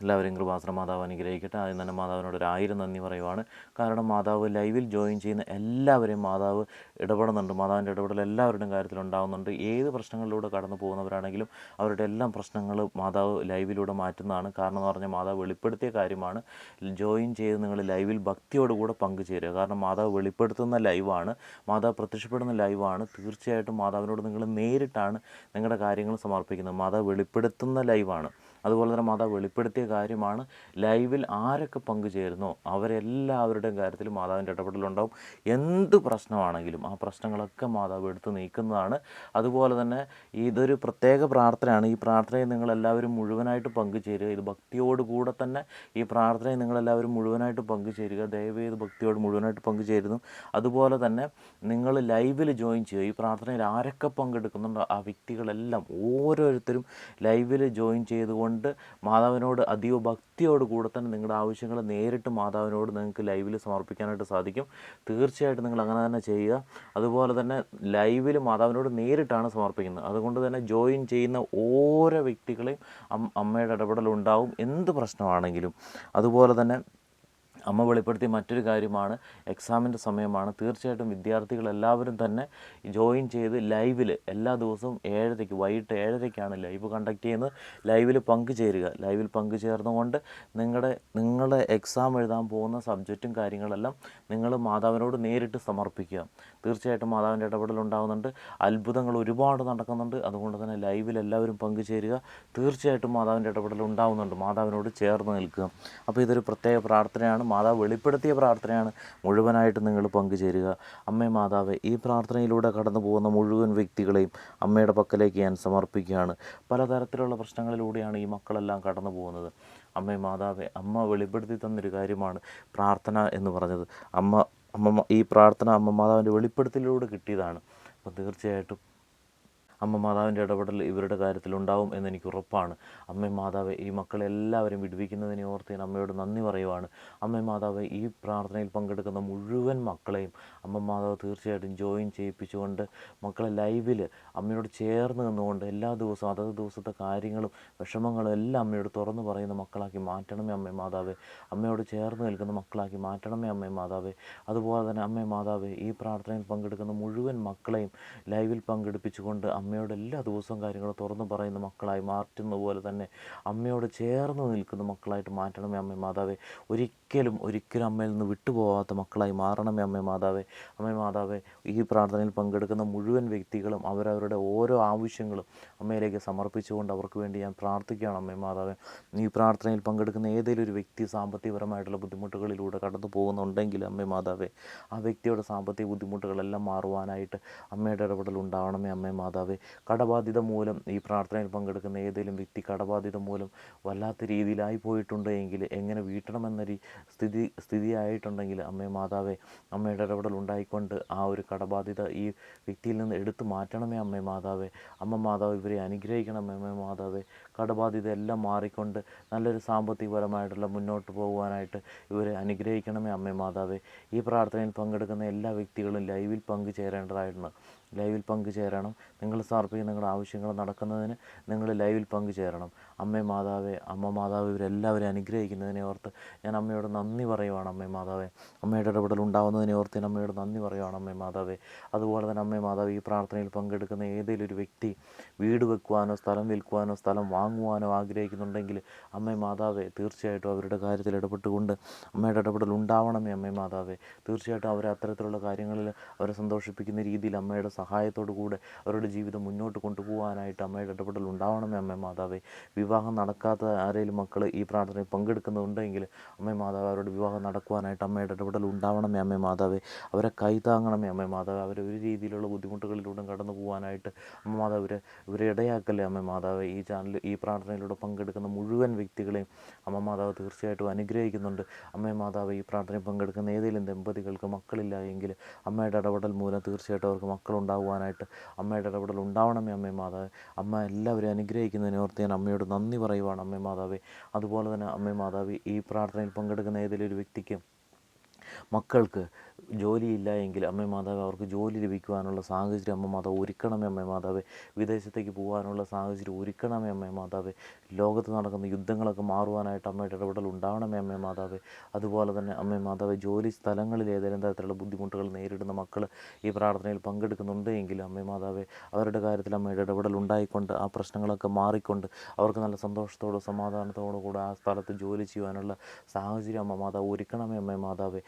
എല്ലാവരെയും കൃപാസന മാതാവ് അനുഗ്രഹിക്കട്ടെ. ആദ്യം തന്നെ മാതാവിനോട് 1000 നന്ദി പറയുവാണ്. കാരണം മാതാവ് ലൈവിൽ ജോയിൻ ചെയ്യുന്ന എല്ലാവരെയും മാതാവ് ഇടപെടുന്നുണ്ട്. മാതാവിൻ്റെ ഇടപെടൽ എല്ലാവരുടെയും കാര്യത്തിൽ ഉണ്ടാകുന്നുണ്ട്. ഏത് പ്രശ്നങ്ങളിലൂടെ കടന്നു പോകുന്നവരാണെങ്കിലും അവരുടെ എല്ലാം പ്രശ്നങ്ങൾ മാതാവ് ലൈവിലൂടെ മാറ്റുന്നതാണ്. കാരണം എന്ന് പറഞ്ഞാൽ മാതാവ് വെളിപ്പെടുത്തിയ കാര്യമാണ്. ജോയിൻ ചെയ്ത് നിങ്ങൾ ലൈവിൽ ഭക്തിയോടുകൂടെ പങ്കുചേരുക. കാരണം മാതാവ് വെളിപ്പെടുത്തുന്ന ലൈവാണ്, മാതാവ് പ്രത്യക്ഷപ്പെടുന്ന ലൈവാണ്. തീർച്ചയായിട്ടും മാതാവിനോട് നിങ്ങൾ നേരിട്ടാണ് നിങ്ങളുടെ കാര്യങ്ങൾ സമർപ്പിക്കുന്നത്. മാതാവ് വെളിപ്പെടുത്തുന്ന ലൈവാണ്. അതുപോലെ തന്നെ മാതാവ് വെളിപ്പെടുത്തിയ കാര്യമാണ്. ലൈവിൽ ആരൊക്കെ പങ്കുചേരുന്നോ അവരെല്ലാവരുടെയും കാര്യത്തിൽ മാതാവിൻ്റെ ഇടപെടലുണ്ടാവും. എന്ത് പ്രശ്നമാണെങ്കിലും ആ പ്രശ്നങ്ങളൊക്കെ മാതാവ് എടുത്ത് നീക്കുന്നതാണ്. അതുപോലെ തന്നെ ഇതൊരു പ്രത്യേക പ്രാർത്ഥനയാണ്. ഈ പ്രാർത്ഥനയിൽ നിങ്ങളെല്ലാവരും മുഴുവനായിട്ട് പങ്കുചേരുക. ഇത് ഭക്തിയോടുകൂടെ തന്നെ ഈ പ്രാർത്ഥനയിൽ നിങ്ങളെല്ലാവരും മുഴുവനായിട്ട് പങ്കുചേരുക. ദയവേത് ഭക്തിയോട് മുഴുവനായിട്ട് പങ്കുചേരുന്നു. അതുപോലെ തന്നെ നിങ്ങൾ ലൈവിൽ ജോയിൻ ചെയ്യുക. ഈ പ്രാർത്ഥനയിൽ ആരൊക്കെ പങ്കെടുക്കുന്നുണ്ടോ ആ വ്യക്തികളെല്ലാം ഓരോരുത്തരും ലൈവിൽ ജോയിൻ ചെയ്തുകൊണ്ട് മാതാവിനോട് അതീവ ഭക്തിയോടുകൂടെ തന്നെ നിങ്ങളുടെ ആവശ്യങ്ങൾ നേരിട്ട് മാതാവിനോട് നിങ്ങൾക്ക് ലൈവിൽ സമർപ്പിക്കാനായിട്ട് സാധിക്കും. തീർച്ചയായിട്ടും നിങ്ങൾ അങ്ങനെ തന്നെ ചെയ്യുക. അതുപോലെ തന്നെ ലൈവിൽ മാതാവിനോട് നേരിട്ടാണ് സമർപ്പിക്കുന്നത്. അതുകൊണ്ട് തന്നെ ജോയിൻ ചെയ്യുന്ന ഓരോ വ്യക്തികളെയും അമ്മയുടെ ഇടപെടലുണ്ടാവും, എന്ത് പ്രശ്നമാണെങ്കിലും. അതുപോലെ തന്നെ അമ്മ വെളിപ്പെടുത്തിയ മറ്റൊരു കാര്യമാണ്, എക്സാമിൻ്റെ സമയമാണ്. തീർച്ചയായിട്ടും വിദ്യാർത്ഥികളെല്ലാവരും തന്നെ ജോയിൻ ചെയ്ത് ലൈവിൽ എല്ലാ ദിവസവും 7:30 വൈകിട്ട് 7:30ക്കാണ് ലൈവ് കണ്ടക്ട് ചെയ്യുന്നത്. ലൈവിൽ പങ്കുചേരുക. ലൈവിൽ പങ്കുചേർന്നുകൊണ്ട് നിങ്ങളുടെ എക്സാം എഴുതാൻ പോകുന്ന സബ്ജക്റ്റും കാര്യങ്ങളെല്ലാം നിങ്ങൾ മാതാവിനോട് നേരിട്ട് സമർപ്പിക്കുക. തീർച്ചയായിട്ടും മാതാവിൻ്റെ ഇടപെടലുണ്ടാകുന്നുണ്ട്. അത്ഭുതങ്ങൾ ഒരുപാട് നടക്കുന്നുണ്ട്. അതുകൊണ്ട് തന്നെ ലൈവിൽ എല്ലാവരും പങ്കുചേരുക. തീർച്ചയായിട്ടും മാതാവിൻ്റെ ഇടപെടലുണ്ടാകുന്നുണ്ട്. മാതാവിനോട് ചേർന്ന് നിൽക്കുക. അപ്പോൾ ഇതൊരു പ്രത്യേക പ്രാർത്ഥനയാണ്. മാതാവ് വെളിപ്പെടുത്തിയ പ്രാർത്ഥനയാണ്. മുഴുവനായിട്ട് നിങ്ങൾ പങ്കുചേരുക. അമ്മേ മാതാവേ, ഈ പ്രാർത്ഥനയിലൂടെ കടന്നു പോകുന്ന മുഴുവൻ വ്യക്തികളെയും അമ്മയുടെ പക്കലേക്ക് ഞാൻ സമർപ്പിക്കുകയാണ്. പലതരത്തിലുള്ള പ്രശ്നങ്ങളിലൂടെയാണ് ഈ മക്കളെല്ലാം കടന്നു പോകുന്നത്. അമ്മേ മാതാവേ, അമ്മ വെളിപ്പെടുത്തി തന്നൊരു കാര്യമാണ് പ്രാർത്ഥന എന്ന് പറഞ്ഞത്. ഈ പ്രാർത്ഥന അമ്മ മാതാവിൻ്റെ വെളിപ്പെടുത്തലിലൂടെ കിട്ടിയതാണ്. അപ്പോൾ തീർച്ചയായിട്ടും അമ്മ മാതാവിൻ്റെ ഇടപെടൽ ഇവരുടെ കാര്യത്തിലുണ്ടാവും എന്നെനിക്ക് ഉറപ്പാണ്. അമ്മ മാതാവേ, ഈ മക്കളെല്ലാവരും വിടുവിക്കുന്നതിനെ ഓർത്ത് ഞാൻ അമ്മയോട് നന്ദി പറയുവാണ്. അമ്മ മാതാവേ, ഈ പ്രാർത്ഥനയിൽ പങ്കെടുക്കുന്ന മുഴുവൻ മക്കളെയും അമ്മ മാതാവ് തീർച്ചയായിട്ടും ജോയിൻ ചെയ്യിപ്പിച്ചുകൊണ്ട് മക്കളെ ലൈവിൽ അമ്മയോട് ചേർന്ന് നിന്നുകൊണ്ട് എല്ലാ ദിവസവും അതത് ദിവസത്തെ കാര്യങ്ങളും വിഷമങ്ങളും എല്ലാം അമ്മയോട് തുറന്നു പറയുന്ന മക്കളാക്കി മാറ്റണമേ അമ്മ മാതാവേ. അമ്മയോട് ചേർന്ന് നിൽക്കുന്ന മക്കളാക്കി മാറ്റണമേ അമ്മ മാതാവേ. അതുപോലെ തന്നെ അമ്മ മാതാവേ, ഈ പ്രാർത്ഥനയിൽ പങ്കെടുക്കുന്ന മുഴുവൻ മക്കളെയും ലൈവിൽ പങ്കെടുപ്പിച്ചുകൊണ്ട് അമ്മയോട് എല്ലാ ദിവസവും കാര്യങ്ങൾ തുറന്നു പറയുന്ന മക്കളായി മാറ്റുന്ന പോലെ തന്നെ അമ്മയോട് ചേർന്ന് നിൽക്കുന്ന മക്കളായിട്ട് മാറ്റണമേ അമ്മ മാതാവേ. ഒരിക്കലും അമ്മയിൽ നിന്ന് വിട്ടുപോകാത്ത മക്കളായി മാറണമേ അമ്മ മാതാവേ. അമ്മ മാതാവേ, ഈ പ്രാർത്ഥനയിൽ പങ്കെടുക്കുന്ന മുഴുവൻ വ്യക്തികളും അവരവരുടെ ഓരോ ആവശ്യങ്ങളും അമ്മയിലേക്ക് സമർപ്പിച്ചുകൊണ്ട് അവർക്ക് വേണ്ടി ഞാൻ പ്രാർത്ഥിക്കുകയാണ് അമ്മ മാതാവേ. ഈ പ്രാർത്ഥനയിൽ പങ്കെടുക്കുന്ന ഏതെങ്കിലും ഒരു വ്യക്തി സാമ്പത്തികപരമായിട്ടുള്ള ബുദ്ധിമുട്ടുകളിലൂടെ കടന്നു പോകുന്നുണ്ടെങ്കിൽ അമ്മ മാതാവേ, ആ വ്യക്തിയുടെ സാമ്പത്തിക ബുദ്ധിമുട്ടുകളെല്ലാം മാറുവാനായിട്ട് അമ്മയുടെ ഇടപെടൽ ഉണ്ടാവണമേ അമ്മ മാതാവേ. കടബാധ്യത മൂലം ഈ പ്രാർത്ഥനയിൽ പങ്കെടുക്കുന്ന ഏതെങ്കിലും വ്യക്തി കടബാധ്യത മൂലം വല്ലാത്ത രീതിയിലായി പോയിട്ടുണ്ട് എങ്കിൽ എങ്ങനെ വീട്ടണമെന്നൊരു സ്ഥിതിയായിട്ടുണ്ടെങ്കിൽ അമ്മേ മാതാവേ, അമ്മയുടെ ഇടപെടൽ ഉണ്ടായിക്കൊണ്ട് ആ ഒരു കടബാധ്യത ഈ വ്യക്തിയിൽ നിന്ന് എടുത്തു മാറ്റണമേ അമ്മേ മാതാവേ. അമ്മ മാതാവ് ഇവരെ അനുഗ്രഹിക്കണമേ അമ്മേ മാതാവേ. കടബാധ്യത എല്ലാം മാറിക്കൊണ്ട് നല്ലൊരു സാമ്പത്തികപരമായിട്ടുള്ള മുന്നോട്ട് പോകുവാനായിട്ട് ഇവരെ അനുഗ്രഹിക്കണമേ അമ്മേ മാതാവേ. ഈ പ്രാർത്ഥനയിൽ പങ്കെടുക്കുന്ന എല്ലാ വ്യക്തികളും ലൈവിൽ പങ്കുചേരേണ്ടതായിട്ടുണ്ട്. ലൈവിൽ പങ്കുചേരണം. നിങ്ങൾ സമർപ്പിക്കുന്ന നിങ്ങളുടെ ആവശ്യങ്ങൾ നടക്കുന്നതിന് നിങ്ങൾ ലൈവിൽ പങ്കുചേരണം. അമ്മേ മാതാവേ, അമ്മ മാതാവ് ഇവരെല്ലാവരും അനുഗ്രഹിക്കുന്നതിനെ ഓർത്ത് ഞാൻ അമ്മയോട് നന്ദി പറയുവാണ് അമ്മേ മാതാവേ. അമ്മയുടെ ഇടപെടൽ ഉണ്ടാകുന്നതിനെ ഓർത്ത് ഞാൻ അമ്മയോട് നന്ദി പറയുവാണ് അമ്മേ മാതാവേ. അതുപോലെ തന്നെ അമ്മേ മാതാവ്, ഈ പ്രാർത്ഥനയിൽ പങ്കെടുക്കുന്ന ഏതെങ്കിലും ഒരു വ്യക്തി വീട് വെക്കുവാനോ സ്ഥലം വിൽക്കുവാനോ സ്ഥലം വാങ്ങുവാനോ ആഗ്രഹിക്കുന്നുണ്ടെങ്കിൽ അമ്മേ മാതാവേ, തീർച്ചയായിട്ടും അവരുടെ കാര്യത്തിൽ ഇടപെട്ടുകൊണ്ട് അമ്മയുടെ ഇടപെടൽ ഉണ്ടാവണമേ അമ്മേ മാതാവേ. തീർച്ചയായിട്ടും അവരെ അത്തരത്തിലുള്ള കാര്യങ്ങളിൽ അവരെ സന്തോഷിപ്പിക്കുന്ന രീതിയിൽ അമ്മയുടെ സഹായത്തോടു കൂടെ അവരുടെ ജീവിതം മുന്നോട്ട് കൊണ്ടുപോകാനായിട്ട് അമ്മയുടെ ഇടപെടൽ ഉണ്ടാവണമേ അമ്മ മാതാവേ. വിവാഹം നടക്കാത്ത ആരെങ്കിലും മക്കൾ ഈ പ്രാർത്ഥനയിൽ പങ്കെടുക്കുന്നുണ്ടെങ്കിൽ അമ്മ മാതാവ്, അവരുടെ വിവാഹം നടക്കുവാനായിട്ട് അമ്മയുടെ ഇടപെടൽ ഉണ്ടാവണമേ അമ്മ മാതാവേ. അവരെ കൈതാങ്ങണമേ അമ്മ മാതാവേ. അവരെ ഒരു രീതിയിലുള്ള ബുദ്ധിമുട്ടുകളിലൂടെ കടന്നു പോകാനായിട്ട് അമ്മ മാതാവ് ഇവരെ ഇടയാക്കല്ലേ അമ്മ മാതാവേ. ഈ പ്രാർത്ഥനയിലൂടെ പങ്കെടുക്കുന്ന മുഴുവൻ വ്യക്തികളെയും അമ്മ മാതാവ് തീർച്ചയായിട്ടും അനുഗ്രഹിക്കുന്നുണ്ട്. അമ്മ മാതാവ്, ഈ പ്രാർത്ഥനയിൽ പങ്കെടുക്കുന്ന ഏതെങ്കിലും ദമ്പതികൾക്ക് മക്കളില്ല എങ്കിൽ അമ്മയുടെ ഇടപെടൽ മൂലം തീർച്ചയായിട്ടും അവർക്ക് മക്കളുണ്ടാകുവാനായിട്ട് അമ്മയുടെ ഇടപെടൽ ഉണ്ടാവണമേ അമ്മേ മാതാവേ. അമ്മ എല്ലാവരെയും അനുഗ്രഹിക്കുന്നതിനെ ഓർത്ത് ഞാൻ അമ്മയോട് നന്ദി പറയുവാണ് അമ്മേ മാതാവേ. അതുപോലെ തന്നെ അമ്മേ മാതാവേ, ഈ പ്രാർത്ഥനയിൽ പങ്കെടുക്കുന്ന ഏതെങ്കിലും ഒരു വ്യക്തിക്ക് മക്കൾക്ക് ജോലിയില്ല എങ്കിൽ അമ്മേ മാതാവേ അവർക്ക് ജോലി ലഭിക്കുവാനുള്ള സാഹചര്യം അമ്മ മാതാവ് ഒരുക്കണമേ അമ്മേ മാതാവേ. വിദേശത്തേക്ക് പോകാനുള്ള സാഹചര്യം ഒരുക്കണമേ അമ്മേ മാതാവേ. ലോകത്ത് നടക്കുന്ന യുദ്ധങ്ങളൊക്കെ മാറുവാനായിട്ട് അമ്മയുടെ ഇടപെടൽ ഉണ്ടാവണമേ അമ്മേ മാതാവേ. അതുപോലെ തന്നെ അമ്മേ മാതാവേ, ജോലി സ്ഥലങ്ങളിൽ ഏതെങ്കിലും തരത്തിലുള്ള ബുദ്ധിമുട്ടുകൾ നേരിടുന്ന മക്കൾ ഈ പ്രാർത്ഥനയിൽ പങ്കെടുക്കുന്നുണ്ട് എങ്കിൽ അമ്മേ മാതാവേ, അവരുടെ കാര്യത്തിൽ അമ്മയുടെ ഇടപെടൽ ഉണ്ടായിക്കൊണ്ട് ആ പ്രശ്നങ്ങളൊക്കെ മാറിക്കൊണ്ട് അവർക്ക് നല്ല സന്തോഷത്തോടും സമാധാനത്തോടും കൂടെ ആ സ്ഥലത്ത് ജോലി ചെയ്യുവാനുള്ള സാഹചര്യം അമ്മ മാതാവ് ഒരുക്കണമേ അമ്മേ മാതാവേ.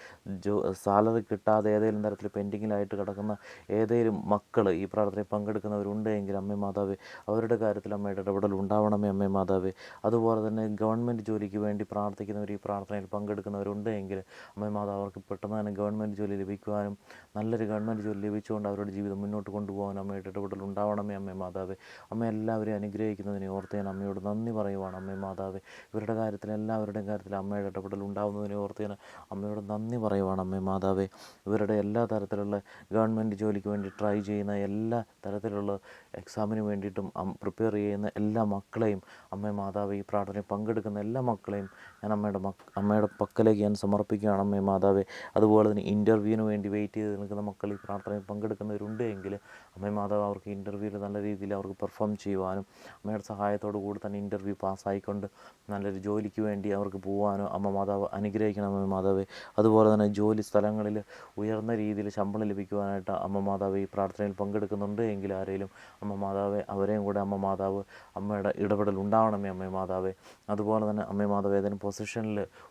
സാലറി കിട്ടാതെ ഏതെങ്കിലും തരത്തിൽ പെൻഡിങ്ങിലായിട്ട് കിടക്കുന്ന ഏതെങ്കിലും മക്കൾ ഈ പ്രാർത്ഥനയിൽ പങ്കെടുക്കുന്നവരുണ്ട് എങ്കിൽ അമ്മേ മാതാവേ, അവരുടെ കാര്യത്തിൽ അമ്മയുടെ ഇടപെടൽ ഉണ്ടാവണമേ അമ്മേ മാതാവേ. അതുപോലെ തന്നെ ഗവൺമെൻറ് ജോലിക്ക് വേണ്ടി പ്രാർത്ഥിക്കുന്നവർ ഈ പ്രാർത്ഥനയിൽ പങ്കെടുക്കുന്നവരുണ്ട് എങ്കിൽ അമ്മേ മാതാവ് അവർക്ക് പെട്ടെന്ന് തന്നെ ഗവൺമെൻറ് ജോലി ലഭിക്കുവാനും നല്ലൊരു ഗവൺമെൻറ് ജോലി ലഭിച്ചുകൊണ്ട് അവരുടെ ജീവിതം മുന്നോട്ട് കൊണ്ടുപോകാനും അമ്മയുടെ ഇടപെടൽ ഉണ്ടാവണമേ അമ്മേ മാതാവേ. അമ്മ എല്ലാവരെയും അനുഗ്രഹിക്കുന്നതിനെ ഓർത്ത് ഞാൻ അമ്മയോട് നന്ദി പറയുവാണ് അമ്മേ മാതാവേ. ഇവരുടെ കാര്യത്തിൽ എല്ലാവരുടെയും കാര്യത്തിൽ അമ്മയുടെ ഇടപെടൽ ഉണ്ടാവുന്നതിനെ ഓർത്ത് ഞാൻ അമ്മയോട് നന്ദി പറയുവാണ് അമ്മേ മാതാവേ. ഇവരുടെ എല്ലാ തരത്തിലുള്ള ഗവൺമെൻറ് ജോലിക്ക് വേണ്ടി ട്രൈ ചെയ്യുന്ന എല്ലാ തരത്തിലുള്ള എക്സാമിന് വേണ്ടിയിട്ടും പ്രിപ്പയർ ചെയ്യുന്ന എല്ലാ മക്കളെയും അമ്മേ മാതാവേ, ഈ പ്രാർത്ഥനയിൽ പങ്കെടുക്കുന്ന എല്ലാ മക്കളെയും ഞാൻ അമ്മയുടെ പക്കലേക്ക് ഞാൻ സമർപ്പിക്കുകയാണ് അമ്മേ മാതാവേ. അതുപോലെ തന്നെ ഇൻ്റർവ്യൂവിന് വേണ്ടി വെയിറ്റ് ചെയ്ത് നിൽക്കുന്ന മക്കൾ ഈ പ്രാർത്ഥനയിൽ പങ്കെടുക്കുന്നവരുണ്ട് എങ്കിൽ അമ്മേ മാതാവ് അവർക്ക് ഇൻ്റർവ്യൂവിൽ നല്ല രീതിയിൽ അവർക്ക് പെർഫോം ചെയ്യുവാനും അമ്മയുടെ സഹായത്തോടു കൂടി തന്നെ ഇൻ്റർവ്യൂ പാസ്സായിക്കൊണ്ട് നല്ലൊരു ജോലിക്ക് വേണ്ടി അവർക്ക് പോകാനും അമ്മ മാതാവ് അനുഗ്രഹിക്കണം അമ്മേ മാതാവേ. അതുപോലെ തന്നെ ജോലി സ്ഥലങ്ങളിൽ ഉയർന്ന രീതിയിൽ ശമ്പളം ലഭിക്കുവാനായിട്ട് അമ്മ മാതാവ് ഈ പ്രാർത്ഥനയിൽ പങ്കെടുക്കുന്നുണ്ട് എങ്കിൽ ആരെങ്കിലും അമ്മ മാതാവേ, അവരെയും കൂടെ അമ്മ മാതാവ് അമ്മയുടെ ഇടപെടൽ ഉണ്ടാവണമേ അമ്മേ മാതാവേ. അതുപോലെ തന്നെ അമ്മേ മാതാവ് ഏതെങ്കിലും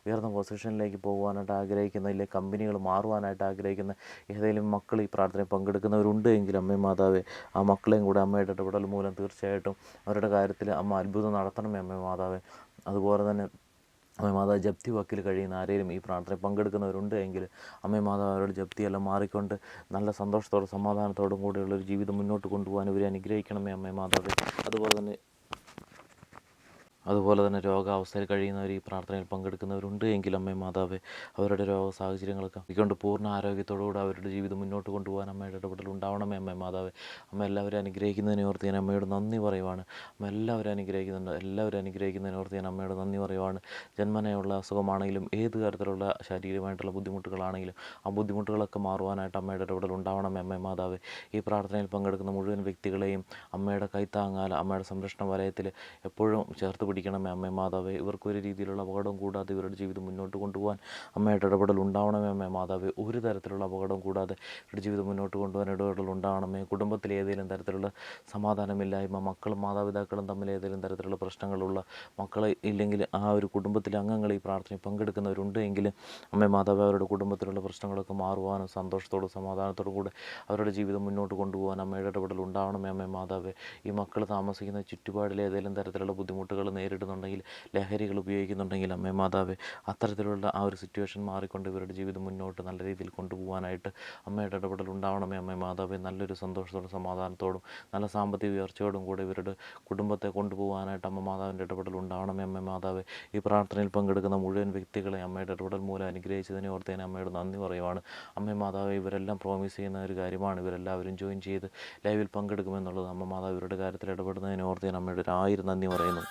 ഉയർന്ന പൊസിഷനിലേക്ക് പോകുവാനായിട്ട് ആഗ്രഹിക്കുന്ന, ഇല്ലേ കമ്പനികൾ മാറുവാനായിട്ട് ആഗ്രഹിക്കുന്ന ഏതെങ്കിലും മക്കൾ ഈ പ്രാർത്ഥനയിൽ പങ്കെടുക്കുന്നവരുണ്ട് എങ്കിൽ അമ്മേ മാതാവേ, ആ മക്കളെയും കൂടെ അമ്മയുടെ ഇടപെടൽ മൂലം തീർച്ചയായിട്ടും അവരുടെ കാര്യത്തിൽ അമ്മ അത്ഭുതം നടത്തണമേ അമ്മേ മാതാവേ. അതുപോലെ തന്നെ അമ്മേ മാതാവ്, ജപ്തി വക്കിൽ കഴിയുന്ന ആരെങ്കിലും ഈ പ്രാർത്ഥനയിൽ പങ്കെടുക്കുന്നവരുണ്ട് എങ്കിൽ അമ്മേ മാതാവ് അവരുടെ ജപ്തിയെല്ലാം മാറിക്കൊണ്ട് നല്ല സന്തോഷത്തോടും സമാധാനത്തോടും കൂടിയുള്ളൊരു ജീവിതം മുന്നോട്ട് കൊണ്ടുപോകാൻ ഇവരെ അനുഗ്രഹിക്കണമേ അമ്മേ മാതാവേ. അതുപോലെ തന്നെ രോഗാവസ്ഥയിൽ കഴിയുന്നവർ ഈ പ്രാർത്ഥനയിൽ പങ്കെടുക്കുന്നവരുണ്ട് എങ്കിൽ അമ്മേ മാതാവേ, അവരുടെ രോഗ സാഹചര്യങ്ങളൊക്കെ ഇക്കൊണ്ട് പൂർണ്ണ ആരോഗ്യത്തോടുകൂടി അവരുടെ ജീവിതം മുന്നോട്ട് കൊണ്ടുപോകാൻ അമ്മയുടെ ഇടപെടൽ ഉണ്ടാവണമേ അമ്മേ മാതാവേ. അമ്മ എല്ലാവരും അനുഗ്രഹിക്കുന്നതിനെ ഓർത്ത് ഞാൻ അമ്മയോട് നന്ദി പറയുവാണ്. അമ്മ എല്ലാവരും അനുഗ്രഹിക്കുന്നതിനെ ഓർത്ത് ഞാൻ അമ്മയോട് നന്ദി പറയുവാണ്. ജന്മനയുള്ള അസുഖമാണെങ്കിലും ഏത് തരത്തിലുള്ള ശാരീരികമായിട്ടുള്ള ബുദ്ധിമുട്ടുകളാണെങ്കിലും ആ ബുദ്ധിമുട്ടുകളൊക്കെ മാറുവാനായിട്ട് അമ്മയുടെ ഇടപെടൽ ഉണ്ടാവണമേ അമ്മേ മാതാവേ. ഈ പ്രാർത്ഥനയിൽ പങ്കെടുക്കുന്ന മുഴുവൻ വ്യക്തികളെയും അമ്മയുടെ കൈത്താങ്ങാൽ, അമ്മയുടെ സംരക്ഷണ വലയത്തിൽ എപ്പോഴും ചേർത്ത് പിടിക്കണമേ അമ്മേ മാതാവേ. ഇവർക്കൊരു രീതിയിലുള്ള അപകടം കൂടാതെ ഇവരുടെ ജീവിതം മുന്നോട്ട് കൊണ്ടുപോകാൻ അമ്മയുടെ ഇടപെടൽ ഉണ്ടാവണമേ അമ്മേ മാതാവേ. ഒരു തരത്തിലുള്ള അപകടം കൂടാതെ ഇവരുടെ ജീവിതം മുന്നോട്ട് കൊണ്ടുപോകാൻ ഇടപെടൽ ഉണ്ടാവണമേ. കുടുംബത്തിൽ ഏതെങ്കിലും തരത്തിലുള്ള സമാധാനമില്ലായ്മ, മക്കളും മാതാപിതാക്കളും തമ്മിൽ ഏതെങ്കിലും തരത്തിലുള്ള പ്രശ്നങ്ങളുള്ള മക്കൾ ഇല്ലെങ്കിൽ ആ ഒരു കുടുംബത്തിലെ അംഗങ്ങൾ ഈ പ്രാർത്ഥനയിൽ പങ്കെടുക്കുന്നവരുണ്ട് എങ്കിൽ അമ്മേ മാതാവേ, അവരുടെ കുടുംബത്തിലുള്ള പ്രശ്നങ്ങളൊക്കെ മാറുവാനും സന്തോഷത്തോടും സമാധാനത്തോടും കൂടെ അവരുടെ ജീവിതം മുന്നോട്ട് കൊണ്ടുപോകാൻ അമ്മയുടെ ഇടപെടൽ ഉണ്ടാവണമേ അമ്മേ മാതാവേ. ഈ മക്കൾ താമസിക്കുന്ന ചുറ്റുപാടിൽ ഏതെങ്കിലും തരത്തിലുള്ള ബുദ്ധിമുട്ടുകൾ നേരിടുന്നുണ്ടെങ്കിൽ, ലഹരികൾ ഉപയോഗിക്കുന്നുണ്ടെങ്കിൽ അമ്മേ മാതാവേ, അത്തരത്തിലുള്ള ആ ഒരു സിറ്റുവേഷൻ മാറിക്കൊണ്ട് ഇവരുടെ ജീവിതം മുന്നോട്ട് നല്ല രീതിയിൽ കൊണ്ടുപോകാനായിട്ട് അമ്മയുടെ ഇടപെടൽ ഉണ്ടാവണമേ അമ്മേ മാതാവേ. നല്ലൊരു സന്തോഷത്തോടും സമാധാനത്തോടും നല്ല സാമ്പത്തിക ഉയർച്ചയോടും കൂടെ ഇവരുടെ കുടുംബത്തെ കൊണ്ടുപോകാനായിട്ട് അമ്മ മാതാവിൻ്റെ ഇടപെടൽ ഉണ്ടാവണമേ അമ്മേ മാതാവേ. ഈ പ്രാർത്ഥനയിൽ പങ്കെടുക്കുന്ന മുഴുവൻ വ്യക്തികളെ അമ്മയുടെ ഇടപെടൽ മൂലം അനുഗ്രഹിച്ചതിനെ ഓർത്ത് ഞാൻ അമ്മയോട് നന്ദി പറയുവാണ്. അമ്മേ മാതാവേ, ഇവരെല്ലാം പ്രോമിസ് ചെയ്യുന്ന ഒരു കാര്യമാണ്, ഇവരെല്ലാവരും ജോയിൻ ചെയ്ത് ലൈവിൽ പങ്കെടുക്കുമെന്നുള്ളത്. അമ്മ മാതാവ് ഇവരുടെ കാര്യത്തിൽ ഇടപെടുന്നതിനെ ഓർത്ത് ഞാൻ അമ്മയുടെ 1000 നന്ദി പറയുന്നു.